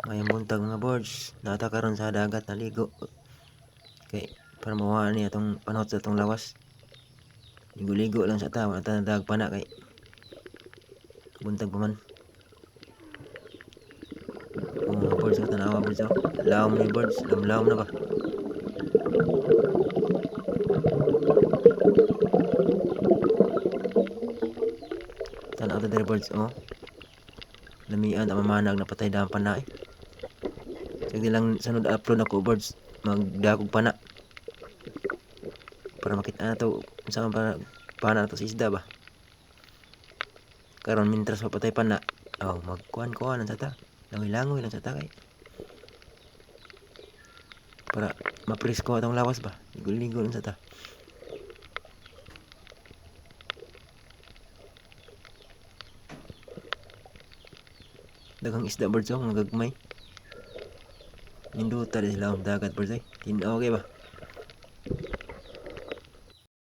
Mayang buntag mga birds, nata karon sa dagat naligo. Kay para mawala ni atong panahot sa atong lawas. Ligo-ligo lang sa ta, wala ta nadag pana kay buntag pa man. Oh, mga birds oh, tanawa birds oh. Lawom ni birds, lawom na ba? Tanaw ta diri birds oh. Lamian ta mamanag napatay daan pana eh. Sige lang sunod upload ako birds, magdakog pana. Para makita na to unsa man para pana na to sa isda ba. Karon mintras mapatay pana, oh magkuan-kuan lang sa ta. Langoy-langoy lang sa ta kay para mapresko atong lawas ba. Ligo-ligo lang sa ta. Daghang isda birds oh, mga gagmay. Ninduta rin sila ang dagat birds ay. Tinaw okay ba?